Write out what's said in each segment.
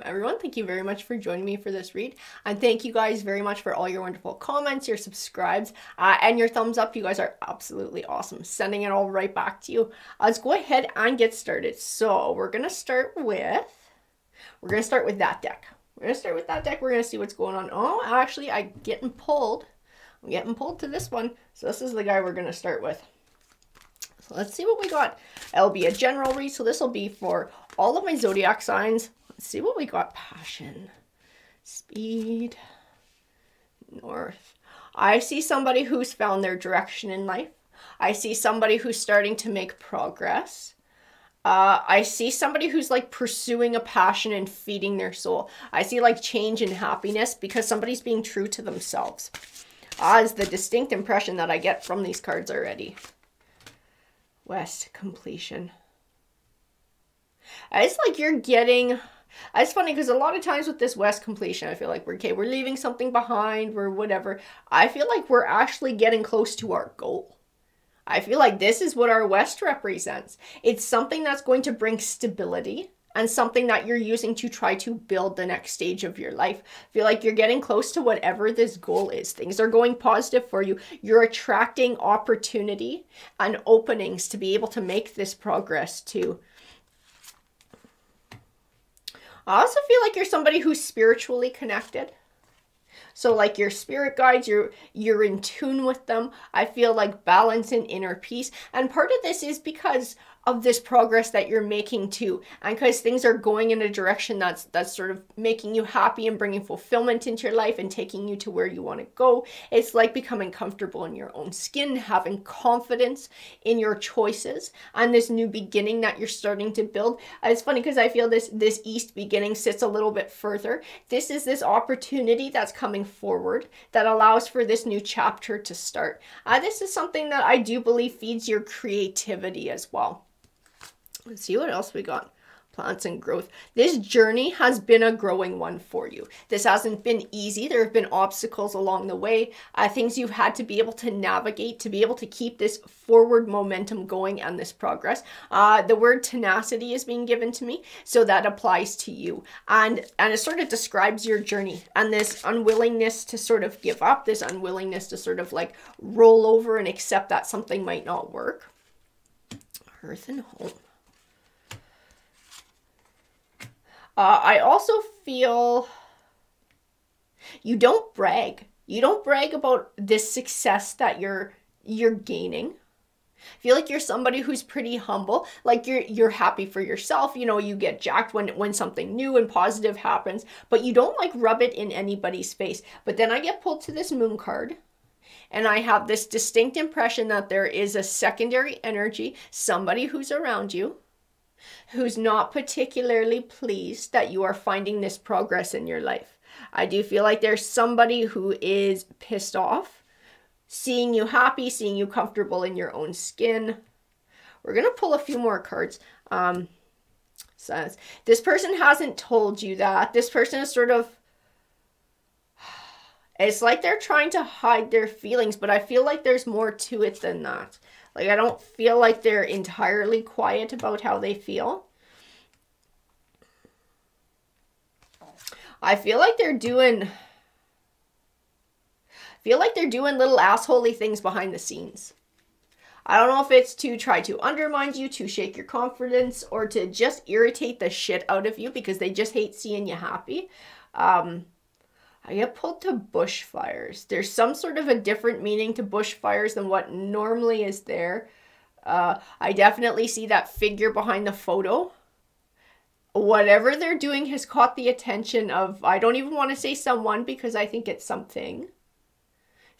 everyone. Thank you very much for joining me for this read. And thank you guys very much for all your wonderful comments, your subscribes, and your thumbs up. You guys are absolutely awesome. Sending it all right back to you. Let's go ahead and get started. So we're going to start with that deck. We're going to start with that deck. We're going to see what's going on. Oh, actually, I'm getting pulled to this one. So this is the guy we're going to start with. So let's see what we got. It'll be a general read, so this will be for all of my zodiac signs. Let's see what we got. Passion, speed, north. I see somebody who's found their direction in life. I see somebody who's starting to make progress. I see somebody who's like pursuing a passion and feeding their soul. I see like change and happiness because somebody's being true to themselves. Is the distinct impression that I get from these cards already. West, completion. It's like you're getting, it's funny because a lot of times with this West completion, I feel like we're leaving something behind, we're whatever. I feel like we're actually getting close to our goal. I feel like this is what our West represents. It's something that's going to bring stability and something that you're using to try to build the next stage of your life. I feel like you're getting close to whatever this goal is. Things are going positive for you. You're attracting opportunity and openings to be able to make this progress too. I also feel like you're somebody who's spiritually connected. So like your spirit guides, you're in tune with them. I feel like balance and inner peace. And part of this is because of this progress that you're making too. And because things are going in a direction that's sort of making you happy and bringing fulfillment into your life and taking you to where you want to go. It's like becoming comfortable in your own skin, having confidence in your choices and this new beginning that you're starting to build. It's funny because I feel this East beginning sits a little bit further. This is this opportunity that's coming forward that allows for this new chapter to start. This is something that I do believe feeds your creativity as well. Let's see what else we got. Plants and growth. This journey has been a growing one for you. This hasn't been easy. There have been obstacles along the way, things you've had to be able to navigate, to be able to keep this forward momentum going and this progress. The word tenacity is being given to me, so that applies to you. And it sort of describes your journey and this unwillingness to sort of give up, this unwillingness to sort of like roll over and accept that something might not work. Earth and home. I also feel you don't brag. You don't brag about this success that you're gaining. I feel like you're somebody who's pretty humble. Like you're happy for yourself. You know, you get jacked when something new and positive happens, but you don't like rub it in anybody's face. But then I get pulled to this moon card. And I have this distinct impression that there is a secondary energy, somebody who's around you, who's not particularly pleased that you are finding this progress in your life. I do feel like there's somebody who is pissed off, seeing you happy, seeing you comfortable in your own skin. We're going to pull a few more cards. Says, this person hasn't told you that. This person is sort of, it's like they're trying to hide their feelings, but I feel like there's more to it than that. Like, I don't feel like they're entirely quiet about how they feel. I feel like they're doing little assholey things behind the scenes. I don't know if it's to try to undermine you, to shake your confidence, or to just irritate the shit out of you because they just hate seeing you happy. I get pulled to bushfires. There's some sort of a different meaning to bushfires than what normally is there. I definitely see that figure behind the photo. Whatever they're doing has caught the attention of, I don't even want to say someone because I think it's something.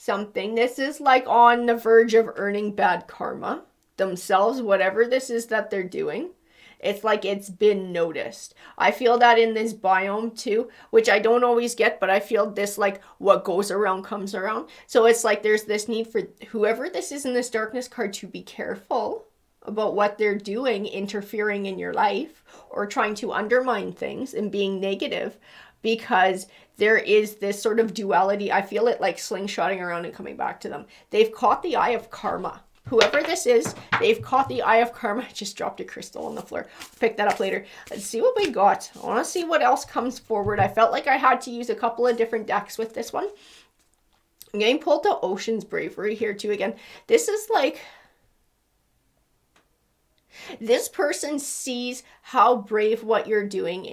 This is like on the verge of earning bad karma themselves, whatever this is that they're doing. It's like it's been noticed. I feel that in this biome too, which I don't always get, but I feel this like what goes around comes around. So it's like there's this need for whoever this is in this darkness card to be careful about what they're doing, interfering in your life or trying to undermine things and being negative, because there is this sort of duality. I feel it like slingshotting around and coming back to them. They've caught the eye of karma. Whoever this is, they've caught the eye of karma. I just dropped a crystal on the floor. I'll pick that up later. Let's see what we got. I want to see what else comes forward. I felt like I had to use a couple of different decks with this one. I'm getting pulled to Ocean's Bravery here too again. This is like, this person sees how brave what you're doing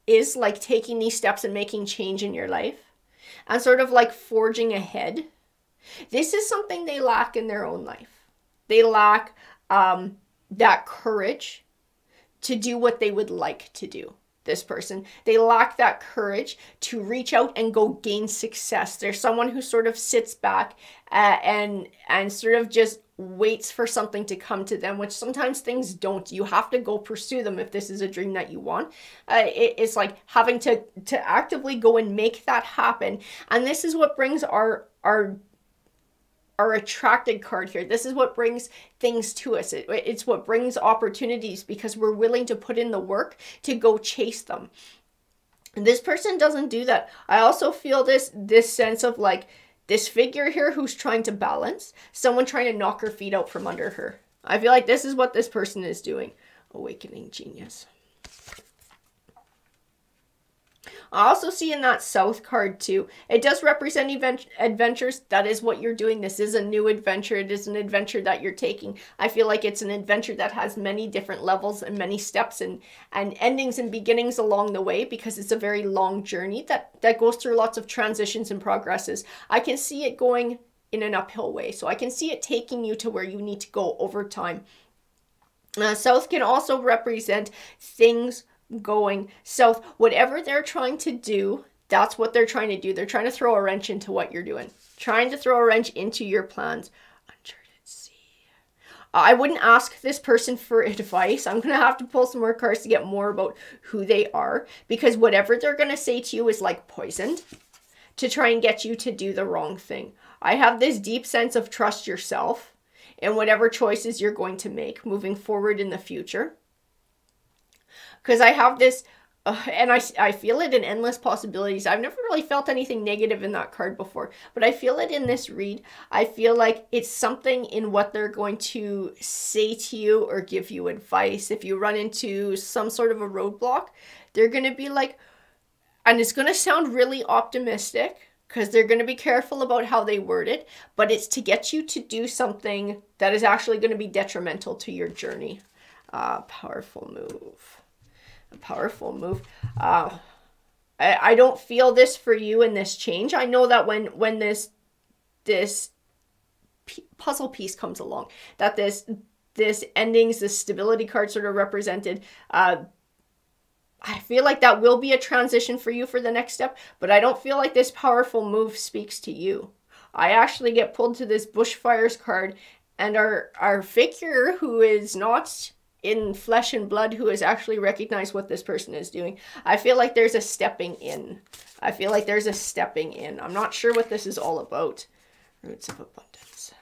is like taking these steps and making change in your life and sort of like forging ahead. This is something they lack in their own life. They lack that courage to do what they would like to do. This person, they lack that courage to reach out and go gain success. There's someone who sort of sits back and sort of just waits for something to come to them, which sometimes things don't. You have to go pursue them if this is a dream that you want. It's like having to actively go and make that happen. And this is what brings our attracted card here. This is what brings things to us. It's what brings opportunities because we're willing to put in the work to go chase them. And this person doesn't do that. I also feel this sense of like this figure here who's trying to balance, someone trying to knock her feet out from under her. I feel like this is what this person is doing. Awakening Genius. I also see in that South card too, it does represent adventures. That is what you're doing. This is a new adventure. It is an adventure that you're taking. I feel like it's an adventure that has many different levels and many steps and endings and beginnings along the way because it's a very long journey that goes through lots of transitions and progresses. I can see it going in an uphill way. So I can see it taking you to where you need to go over time. South can also represent things going south. Whatever they're trying to do, that's what they're trying to do. They're trying to throw a wrench into what you're doing. Trying to throw a wrench into your plans. Uncharted Sea. I wouldn't ask this person for advice. I'm going to have to pull some more cards to get more about who they are. Because whatever they're going to say to you is like poisoned to try and get you to do the wrong thing. I have this deep sense of trust yourself in whatever choices you're going to make moving forward in the future. Because I have this, and I feel it in endless possibilities. I've never really felt anything negative in that card before, but I feel it in this read. I feel like it's something in what they're going to say to you or give you advice. If you run into some sort of a roadblock, they're going to be like, and it's going to sound really optimistic because they're going to be careful about how they word it, but it's to get you to do something that is actually going to be detrimental to your journey. Powerful move. A powerful move. I don't feel this for you in this change. I know that when this puzzle piece comes along, that this endings, this stability card sort of represented, I feel like that will be a transition for you for the next step, but I don't feel like this powerful move speaks to you. I actually get pulled to this bushfires card, and our figure who is not in flesh and blood, who has actually recognized what this person is doing. I feel like there's a stepping in. I feel like there's a stepping in. I'm not sure what this is all about. Roots of Abundance.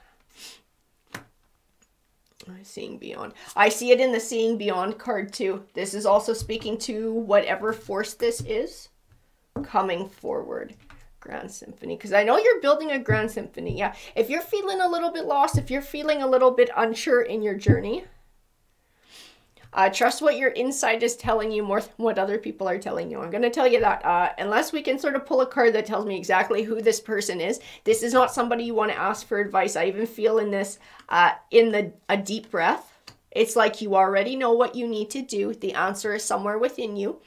Seeing Beyond. I see it in the Seeing Beyond card too. This is also speaking to whatever force this is coming forward. Grand Symphony, because I know you're building a Grand Symphony. Yeah, if you're feeling a little bit lost, if you're feeling a little bit unsure in your journey, trust what your inside is telling you more than what other people are telling you. I'm going to tell you that unless we can sort of pull a card that tells me exactly who this person is, this is not somebody you want to ask for advice. I even feel in this, a deep breath. It's like you already know what you need to do. The answer is somewhere within you.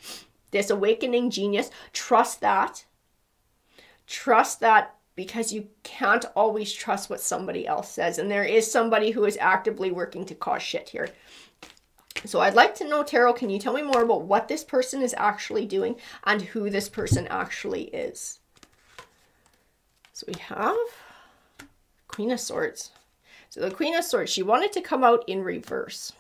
This Awakening Genius, trust that. Trust that, because you can't always trust what somebody else says. And there is somebody who is actively working to cause shit here. So I'd like to know, Tarot, can you tell me more about what this person is actually doing and who this person actually is? So we have Queen of Swords. So the Queen of Swords, she wanted to come out in reverse.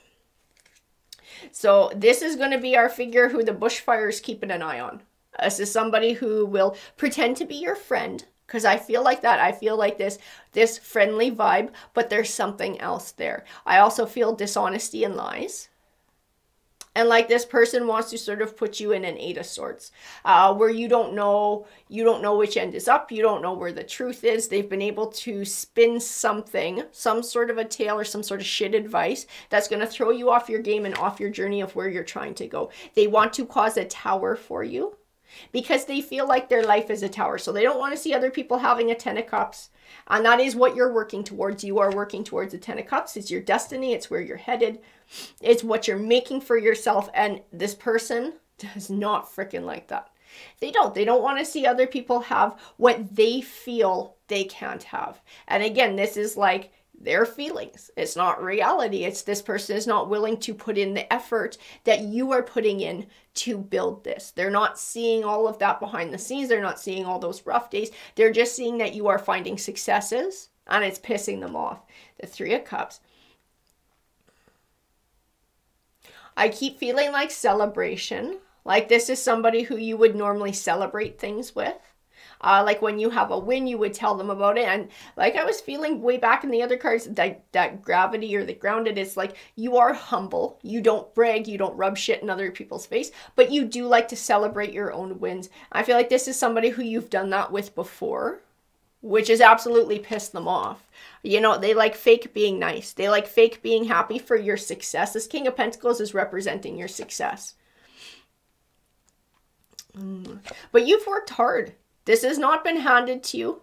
So this is going to be our figure who the bushfire is keeping an eye on. This is somebody who will pretend to be your friend. Because I feel like that. I feel like this friendly vibe, but there's something else there. I also feel dishonesty and lies. And like this person wants to sort of put you in an 8 of Swords, where you don't know which end is up. You don't know where the truth is. They've been able to spin something, some sort of a tale or some sort of shit advice that's going to throw you off your game and off your journey of where you're trying to go. They want to cause a tower for you because they feel like their life is a tower. So they don't want to see other people having a 10 of Cups. And that is what you're working towards. You are working towards a 10 of Cups. It's your destiny. It's where you're headed. It's what you're making for yourself. And this person does not freaking like that. They don't want to see other people have what they feel they can't have. And again, this is like their feelings. It's not reality. It's this person is not willing to put in the effort that you are putting in to build this. They're not seeing all of that behind the scenes. They're not seeing all those rough days. They're just seeing that you are finding successes and it's pissing them off. The 3 of Cups. I keep feeling like celebration. Like this is somebody who you would normally celebrate things with. Like when you have a win, you would tell them about it. And like I was feeling way back in the other cards, that gravity or the grounded, it's like you are humble. You don't brag. You don't rub shit in other people's face. But you do like to celebrate your own wins. I feel like this is somebody who you've done that with before, which has absolutely pissed them off. You know, they like fake being nice. They like fake being happy for your success. This King of Pentacles is representing your success. But you've worked hard. This has not been handed to you.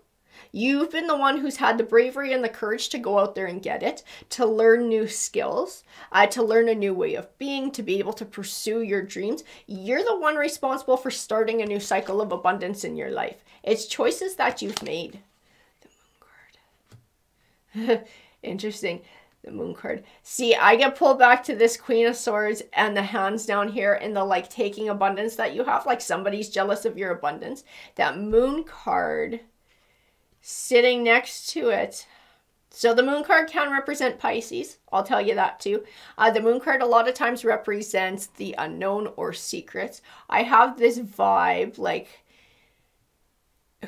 You've been the one who's had the bravery and the courage to go out there and get it, to learn new skills, to learn a new way of being, to be able to pursue your dreams. You're the one responsible for starting a new cycle of abundance in your life. It's choices that you've made. The Moon card. Interesting. The Moon card. See, I get pulled back to this Queen of Swords and the hands down here and the like taking abundance that you have. Like somebody's jealous of your abundance. That Moon card sitting next to it. So the Moon card can represent Pisces. I'll tell you that too. The Moon card a lot of times represents the unknown or secrets. I have this vibe like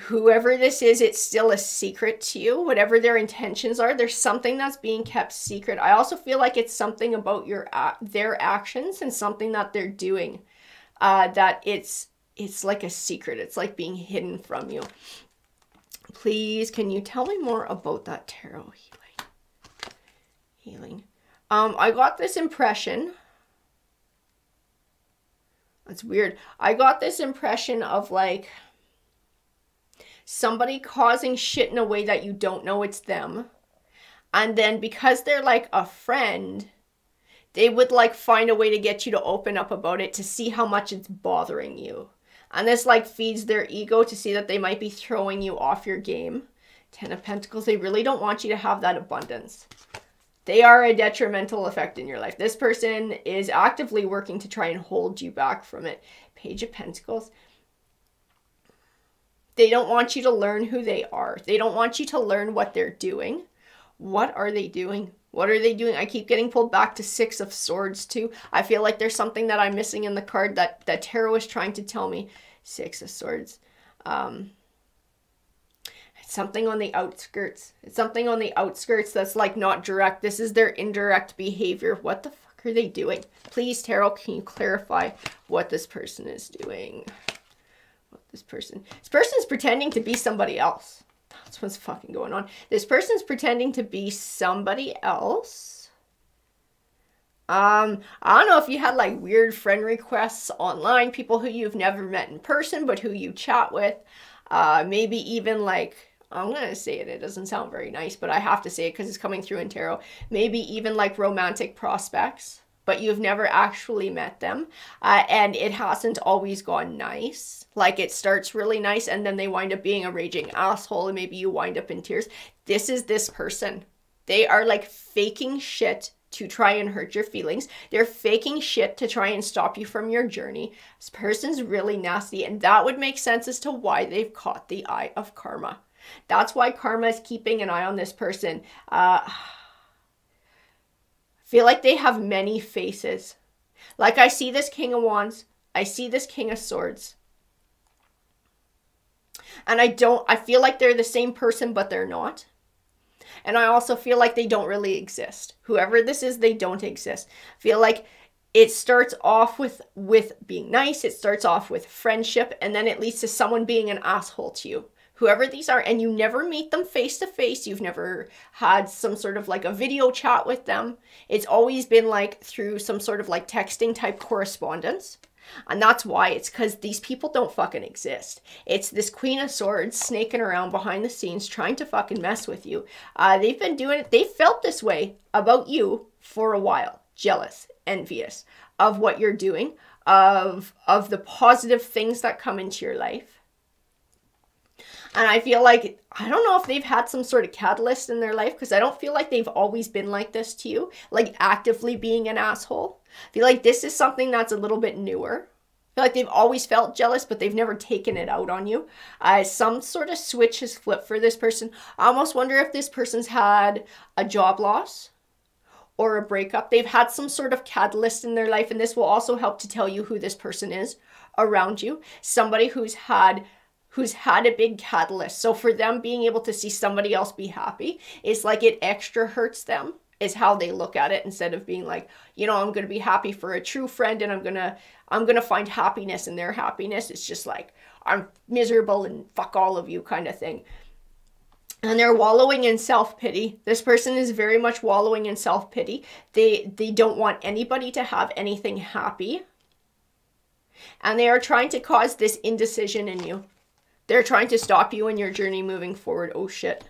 whoever this is, it's still a secret to you. Whatever their intentions are, there's something that's being kept secret. I also feel like it's something about their actions and something that they're doing that it's like a secret. It's like being hidden from you. Please, can you tell me more about that tarot healing? I got this impression. That's weird. I got this impression of like somebody causing shit in a way that you don't know it's them. And then because they're like a friend, they would like find a way to get you to open up about it to see how much it's bothering you. And this like feeds their ego to see that they might be throwing you off your game. 10 of Pentacles, they really don't want you to have that abundance. They are a detrimental effect in your life. This person is actively working to try and hold you back from it. Page of Pentacles. They don't want you to learn who they are. They don't want you to learn what they're doing. What are they doing? What are they doing? I keep getting pulled back to 6 of Swords too. I feel like there's something that I'm missing in the card that tarot is trying to tell me. 6 of Swords. It's something on the outskirts. It's something on the outskirts that's like not direct. This is their indirect behavior. What the fuck are they doing? Please, tarot, can you clarify what this person is doing? This person's pretending to be somebody else. That's what's fucking going on. This person's pretending to be somebody else. I don't know if you had like weird friend requests online, people who you've never met in person, but who you chat with. Maybe even like, I'm going to say it doesn't sound very nice, but I have to say it because it's coming through in tarot. Maybe even like romantic prospects, but you've never actually met them. And it hasn't always gone nice. Like it starts really nice and then they wind up being a raging asshole and maybe you wind up in tears. This is this person. They are like faking shit to try and hurt your feelings. They're faking shit to try and stop you from your journey. This person's really nasty and that would make sense as to why they've caught the eye of karma. That's why karma is keeping an eye on this person. I feel like they have many faces. Like I see this King of Wands. I see this King of Swords. And I feel like they're the same person, but they're not. And I also feel like they don't really exist. Whoever this is, they don't exist. I feel like it starts off with being nice. It starts off with friendship, and then it leads to someone being an asshole to you. Whoever these are, and you never meet them face to face. You've never had some sort of like a video chat with them. It's always been like through some sort of like texting type correspondence. And that's why. It's because these people don't fucking exist. It's this Queen of Swords snaking around behind the scenes trying to fucking mess with you. They've been doing it. They felt this way about you for a while. Jealous, envious of what you're doing, of the positive things that come into your life. And I feel like, I don't know if they've had some sort of catalyst in their life, because I don't feel like they've always been like this to you, like actively being an asshole. I feel like this is something that's a little bit newer. I feel like they've always felt jealous, but they've never taken it out on you. Some sort of switch has flipped for this person. I almost wonder if this person's had a job loss or a breakup. They've had some sort of catalyst in their life, and this will also help to tell you who this person is around you. Somebody who's had a big catalyst. So for them, being able to see somebody else be happy, it's like it extra hurts them, is how they look at it, instead of being like, you know, I'm going to be happy for a true friend, and I'm going to find happiness in their happiness. It's just like, I'm miserable and fuck all of you kind of thing. And they're wallowing in self-pity. This person is very much wallowing in self-pity. They don't want anybody to have anything happy. And they are trying to cause this indecision in you. They're trying to stop you in your journey moving forward. Oh shit.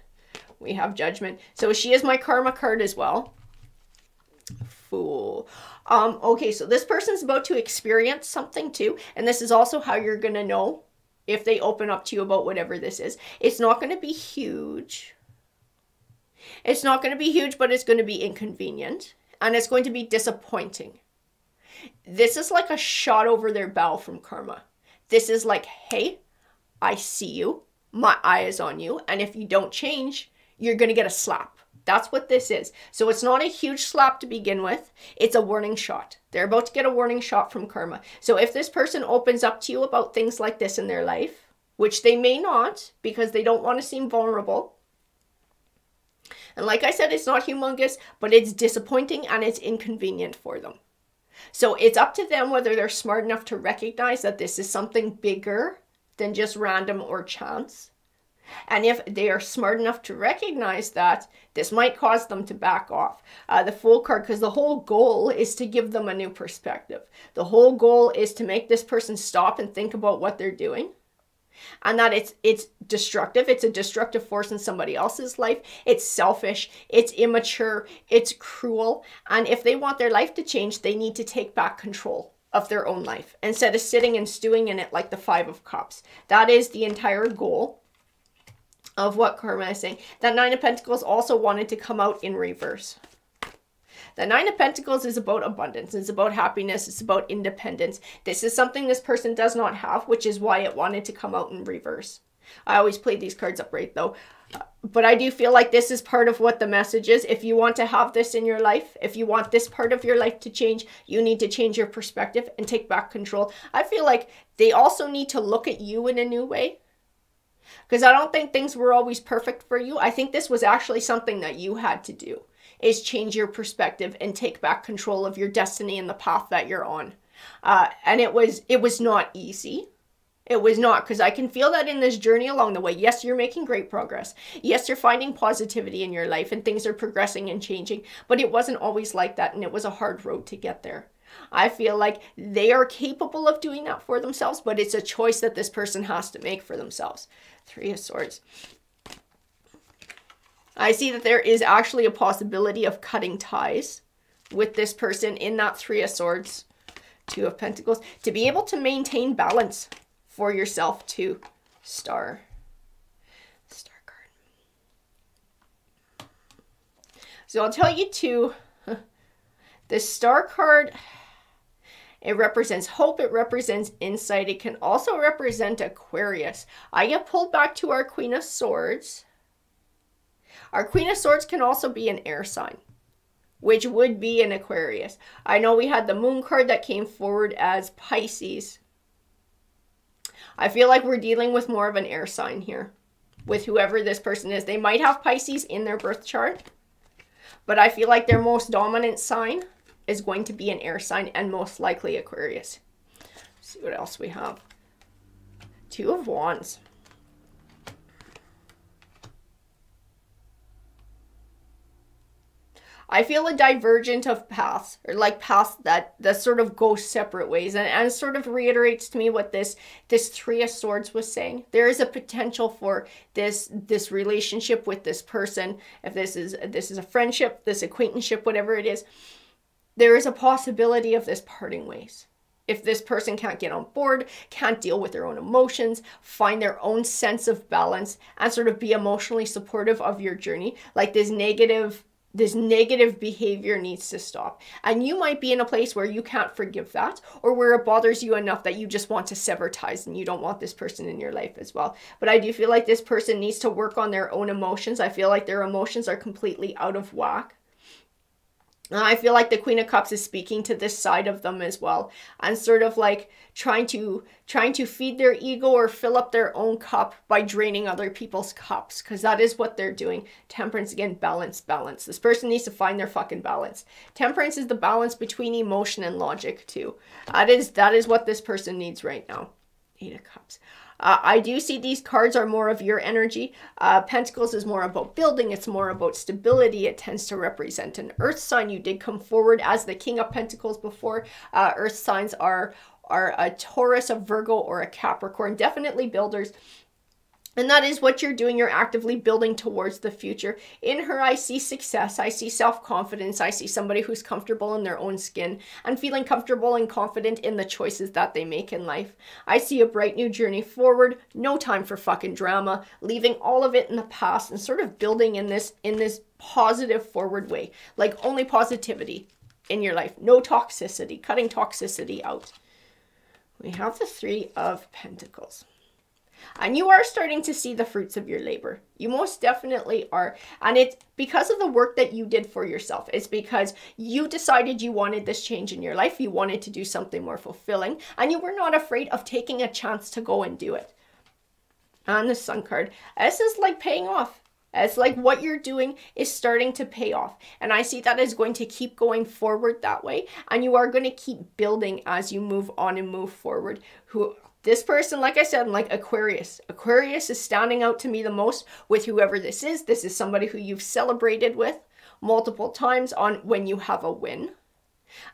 We have Judgment. So she is my karma card as well. Fool. Okay, so this person's about to experience something too. And this is also how you're going to know if they open up to you about whatever this is. It's not going to be huge. It's not going to be huge, but it's going to be inconvenient. And it's going to be disappointing. This is like a shot over their bow from karma. This is like, hey, I see you. My eye is on you. And if you don't change, you're going to get a slap. That's what this is. So it's not a huge slap to begin with. It's a warning shot. They're about to get a warning shot from karma. So if this person opens up to you about things like this in their life, which they may not, because they don't want to seem vulnerable. And like I said, it's not humongous, but it's disappointing and it's inconvenient for them. So it's up to them whether they're smart enough to recognize that this is something bigger than just random or chance. And if they are smart enough to recognize that, this might cause them to back off. The Fool card, because the whole goal is to give them a new perspective. The whole goal is to make this person stop and think about what they're doing. And that it's destructive. It's a destructive force in somebody else's life. It's selfish. It's immature. It's cruel. And if they want their life to change, they need to take back control of their own life instead of sitting and stewing in it like the Five of Cups. That is the entire goal of what karma is saying. That Nine of Pentacles also wanted to come out in reverse. The Nine of Pentacles is about abundance. It's about happiness. It's about independence. This is something this person does not have, which is why it wanted to come out in reverse. I always play these cards upright though. But I do feel like this is part of what the message is. If you want to have this in your life, if you want this part of your life to change, you need to change your perspective and take back control. I feel like they also need to look at you in a new way. Because I don't think things were always perfect for you. I think this was actually something that you had to do, is change your perspective and take back control of your destiny and the path that you're on. And it was not easy. It was not, because I can feel that in this journey along the way. Yes, you're making great progress. Yes, you're finding positivity in your life and things are progressing and changing. But it wasn't always like that, and it was a hard road to get there. I feel like they are capable of doing that for themselves, but it's a choice that this person has to make for themselves. Three of Swords. I see that there is actually a possibility of cutting ties with this person in that Three of Swords, Two of Pentacles, to be able to maintain balance for yourself too. Star card. So I'll tell you too, the Star card, it represents hope. It represents insight. It can also represent Aquarius. I get pulled back to our Queen of Swords. Our Queen of Swords can also be an air sign, which would be an Aquarius. I know we had the Moon card that came forward as Pisces. I feel like we're dealing with more of an air sign here with whoever this person is. They might have Pisces in their birth chart, but I feel like their most dominant sign is going to be an air sign, and most likely Aquarius. Let's see what else we have. Two of Wands. I feel a divergent of paths, or like paths that sort of go separate ways, and sort of reiterates to me what this Three of Swords was saying. There is a potential for this relationship with this person. If this is a friendship, this acquaintanceship, whatever it is, there is a possibility of this parting ways. If this person can't get on board, can't deal with their own emotions, find their own sense of balance, and sort of be emotionally supportive of your journey, like this negative behavior needs to stop. And you might be in a place where you can't forgive that, or where it bothers you enough that you just want to sever ties and you don't want this person in your life as well. But I do feel like this person needs to work on their own emotions. I feel like their emotions are completely out of whack. I feel like the Queen of Cups is speaking to this side of them as well, and sort of like trying to feed their ego or fill up their own cup by draining other people's cups, because that is what they're doing. Temperance, again, balance. This person needs to find their fucking balance. Temperance is the balance between emotion and logic too. That is what this person needs right now. Eight of Cups. I do see these cards are more of your energy. Pentacles is more about building. It's more about stability. It tends to represent an earth sign. You did come forward as the King of Pentacles before. Earth signs are a Taurus, a Virgo, or a Capricorn. Definitely builders. And that is what you're doing. You're actively building towards the future. In her, I see success. I see self-confidence. I see somebody who's comfortable in their own skin and feeling comfortable and confident in the choices that they make in life. I see a bright new journey forward. No time for fucking drama. Leaving all of it in the past and sort of building in this positive forward way. Like only positivity in your life. No toxicity. Cutting toxicity out. We have the Three of Pentacles. And you are starting to see the fruits of your labor. You most definitely are. And it's because of the work that you did for yourself. It's because you decided you wanted this change in your life. You wanted to do something more fulfilling. And you were not afraid of taking a chance to go and do it. And the Sun card. This is like paying off. It's like what you're doing is starting to pay off. And I see that is going to keep going forward that way. And you are going to keep building as you move on and move forward. This person, like I said, like Aquarius. Aquarius is standing out to me the most with whoever this is. This is somebody who you've celebrated with multiple times on when you have a win.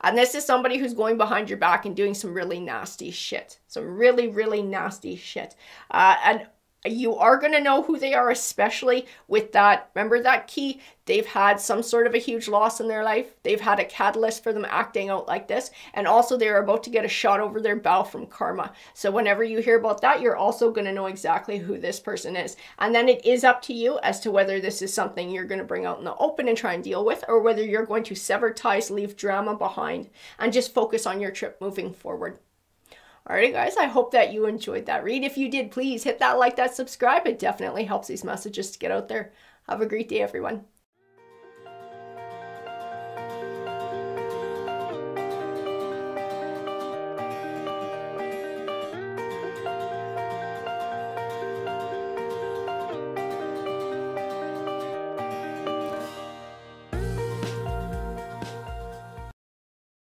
And this is somebody who's going behind your back and doing some really nasty shit. Some really, really nasty shit. And you are going to know who they are, especially with that. Remember that key? They've had some sort of a huge loss in their life. They've had a catalyst for them acting out like this. And also they're about to get a shot over their bow from karma. So whenever you hear about that, you're also going to know exactly who this person is. And then it is up to you as to whether this is something you're going to bring out in the open and try and deal with, or whether you're going to sever ties, leave drama behind, and just focus on your trip moving forward. Alrighty guys, I hope that you enjoyed that read. If you did, please hit that like, that subscribe. It definitely helps these messages to get out there. Have a great day, everyone.